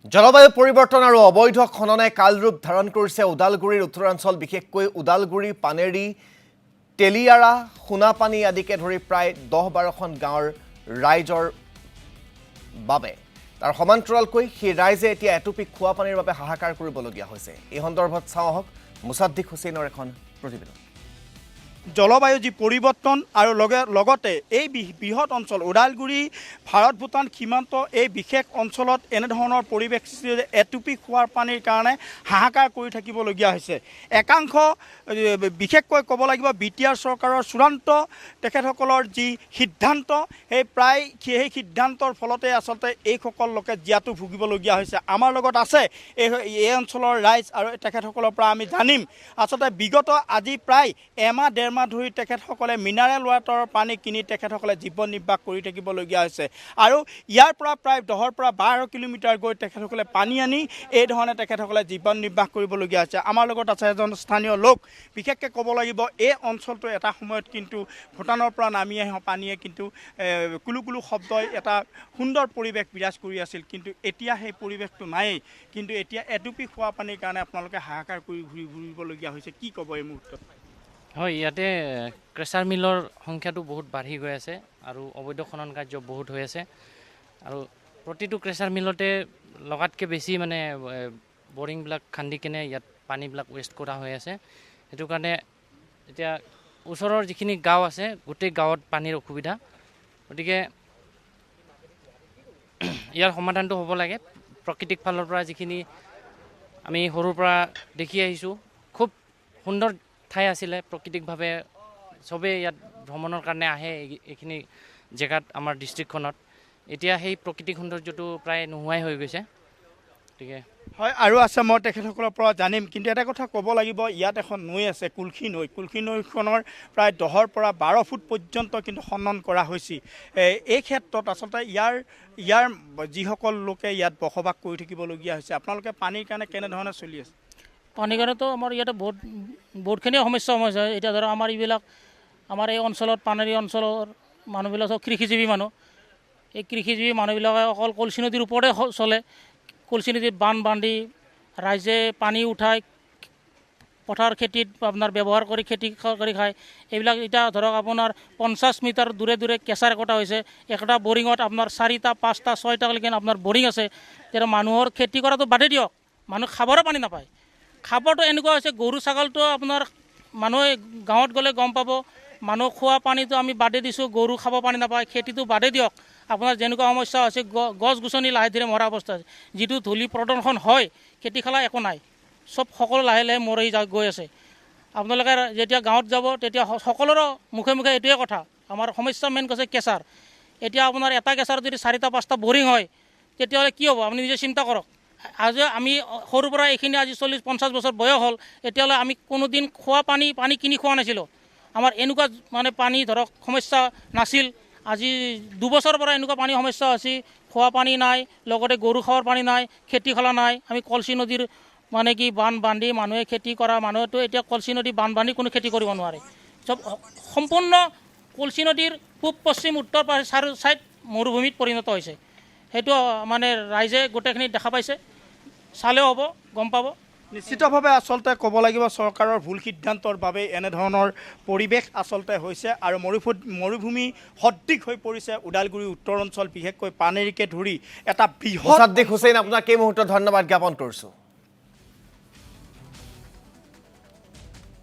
জলবায়ু পৰিৱৰ্তন আৰু অবৈধ খননে কালৰূপ ধাৰণ কৰিছে ওদালগুৰিৰ উত্তৰাঞ্চল বিশেষকৈ ওদালগুৰি পানেৰী তেলিয়াৰা সোনাপানী আদিকে ধৰি প্ৰায় 10-12খন গাঁৱৰ ৰাইজৰ বাবে তাৰ সমান্তৰালকৈ সেই ৰাইজে এতিয়া এটুপি খোৱা পানীৰ বাবে হাহাকাৰ কৰিবলগীয়া হৈছে। এই সন্দৰ্ভত চাওঁ আহক মুছাদ্দিক হুছেইনৰ এখন প্ৰতিবেদন। জলবায়ু যি পৰিৱৰ্তন আৰু লগতে এই বৃহৎ অঞ্চল ওদালগুৰি ভাৰত ভূটান সীমান্ত এই বিশেষ অঞ্চলত এনেধৰণৰ পৰিৱেশ সৃষ্টি হৈছে এটুপি খোৱাৰ পানীৰ কাৰণে হাহাকাৰ কৰি থাকিবলগীয়া হৈছে। একাংশ বিশেষকৈ ক'ব লাগিব বিটিআৰ চৰকাৰৰ চূড়ান্ত তেখেতসকলৰ যি সিদ্ধান্ত সেই সিদ্ধান্তৰ ফলতে আচলতে এইসকল লোকে জীয়াতু ভুগিবলগীয়া হৈছে। আমাৰ লগত আছে এই অঞ্চলৰ ৰাইজ আৰু তেখেতসকলৰ পৰা আমি জানিম আচলতে বিগত আজি প্ৰায় এমাহ মাহ ধৰি তেখেতসকলে মিনাৰেল ৱাটাৰৰ পানী কিনি তেখেতসকলে জীৱন নিৰ্বাহ কৰি থাকিবলগীয়া হৈছে আৰু ইয়াৰ পৰা প্ৰায় 10 পৰা 12 কিলোমিটাৰ গৈ তেখেতসকলে পানী আনি এই ধৰণে তেখেতসকলে জীৱন নিৰ্বাহ কৰিবলগীয়া হৈছে। আমাৰ লগত আছে এজন স্থানীয় লোক। বিশেষকৈ ক'ব লাগিব এই অঞ্চলটো এটা সময়ত কিন্তু ভূটানৰ পৰা নামি অহা পানীয়ে কিন্তু কুলু কুলু শব্দই এটা সুন্দৰ পৰিৱেশ বিৰাজ কৰি আছিল, কিন্তু এতিয়া সেই পৰিৱেশটো নায়েই। কিন্তু এতিয়া এটুপি খোৱা পানীৰ কাৰণে আপোনালোকে হাহাকাৰ কৰি ঘূৰিবলগীয়া হৈছে। কি ক'ব এই মুহূৰ্তত? হয়, ইয়াতে ক্ৰেচাৰ মিলৰ সংখ্যাটো বহুত বাঢ়ি গৈ আছে আৰু অবৈধ খনন কাৰ্য বহুত হৈ আছে আৰু প্ৰতিটো ক্ৰেচাৰ মিলতে লগাতকৈ বেছি মানে বৰিংবিলাক খান্দি কেনে ইয়াত পানীবিলাক ৱেষ্ট কৰা হৈ আছে। সেইটো কাৰণে এতিয়া ওচৰৰ যিখিনি গাঁও আছে গোটেই গাঁৱত পানীৰ অসুবিধা। গতিকে ইয়াৰ সমাধানটো হ'ব লাগে। প্ৰাকৃতিক ফালৰ পৰা যিখিনি আমি সৰুৰ পৰা দেখি আহিছোঁ, খুব সুন্দৰ ঠাই আছিলে। প্ৰাকৃতিকভাৱে চবেই ইয়াত ভ্ৰমণৰ কাৰণে আহে এইখিনি জেগাত আমাৰ ডিষ্ট্ৰিক্টখনত। এতিয়া সেই প্ৰাকৃতিক সৌন্দৰ্যটো প্ৰায় নোহোৱাই হৈ গৈছে। গতিকে হয়, আৰু আছে মই তেখেতসকলৰ পৰা জানিম। কিন্তু এটা কথা ক'ব লাগিব, ইয়াত এখন নৈ আছে কুলসী নৈখনৰ প্ৰায় 10 পৰা 12 ফুট পৰ্যন্ত কিন্তু খনন কৰা হৈছে। এই ক্ষেত্ৰত আচলতে ইয়াৰ যিসকল লোকে ইয়াত বসবাস কৰি থাকিবলগীয়া হৈছে, আপোনালোকে পানীৰ কাৰণে কেনেধৰণে চলি আছে? পানীৰ কাৰণেতো আমাৰ ইয়াতে বহুতখিনি সমস্যা হয়। এতিয়া ধৰক আমাৰ এই অঞ্চলত পানেৰী অঞ্চলৰ মানুহবিলাক চব কৃষিজীৱী মানুহ। এই কৃষিজীৱী মানুহবিলাকে অকল কলচি নদীৰ ওপৰতে চলে। কলচি নদীত বান্ধ বান্ধি ৰাইজে পানী উঠাই পথাৰ খেতিত আপোনাৰ ব্যৱহাৰ কৰি খেতি কৰি খায়। এইবিলাক এতিয়া ধৰক আপোনাৰ 50 মিটাৰ দূৰে দূৰে কেঁচাৰ কটা হৈছে। একটা বৰিঙত আপোনাৰ 4টা 5টা 6টালৈকে আপোনাৰ বৰিং আছে। তেতিয়া মানুহৰ খেতি কৰাটো বাদেই দিয়ক, মানুহ খাবৰে পানী নাপায়। খাবটো এনেকুৱা হৈছে, গৰু ছাগলটো আপোনাৰ মানুহে গাঁৱত গ'লে গম পাব। মানুহ খোৱা পানীটো আমি বাদে দিছোঁ, গৰু খাব পানী নাপায়, খেতিটো বাদে দিয়ক। আপোনাৰ যেনেকুৱা সমস্যা হৈছে, গছ গছনি লাহে ধীৰে মৰা অৱস্থা আছে। যিটো ধূলি প্ৰদূষণ হয়, খেতি খালা একো নাই, সকলো লাহে লাহে মৰি গৈ আছে। আপোনালোকে যেতিয়া গাঁৱত যাব তেতিয়া সকলোৰে মুখে মুখে এইটোৱে কথা, আমাৰ সমস্যা মেইন কৈছে কেঁচাৰ। এতিয়া আপোনাৰ এটা কেঁচাৰ যদি 4টা 5টা বৰিং হয়, তেতিয়াহ'লে কি হ'ব আপুনি নিজে চিন্তা কৰক। আজি আমি সৰুৰ পৰা এইখিনি আজি 40-50 বছৰ বয়স হ'ল, এতিয়ালৈ আমি কোনোদিন খোৱা পানী কিনি খোৱা নাছিলোঁ। আমাৰ এনেকুৱা মানে পানী ধৰক সমস্যা নাছিল। আজি 2 বছৰৰ পৰা এনেকুৱা পানী সমস্যা হৈছে। খোৱা পানী নাই, লগতে গৰু খাৱাৰ পানী নাই, খেতি খলা নাই। আমি কলচি নদীৰ মানে কি বান্ধ বান্ধি মানুহে খেতি কৰা মানুহেতো এতিয়া কলচি নদী বান্ধ বান্ধি কোনো খেতি কৰিব নোৱাৰে। চব সম্পূৰ্ণ কলচি নদীৰ পূব পশ্চিম উত্তৰ চাইড মৰুভূমিত পৰিণত হৈছে। সেইটো মানে ৰাইজে গোটেইখিনি দেখা পাইছে, চালেও হ'ব, গম পাব। নিশ্চিতভাৱে আচলতে ক'ব লাগিব চৰকাৰৰ ভুল সিদ্ধান্তৰ বাবে এনেধৰণৰ পৰিৱেশ আচলতে হৈছে আৰু মৰুভূমি সদৃশ হৈ পৰিছে ওদালগুৰি উত্তৰ অঞ্চল, বিশেষকৈ পানেৰীকে ধৰি এটা বৃহৎ। মুছাদ্দিক হুছেইন, আপোনাক এই মুহূৰ্তত ধন্যবাদ জ্ঞাপন কৰিছোঁ।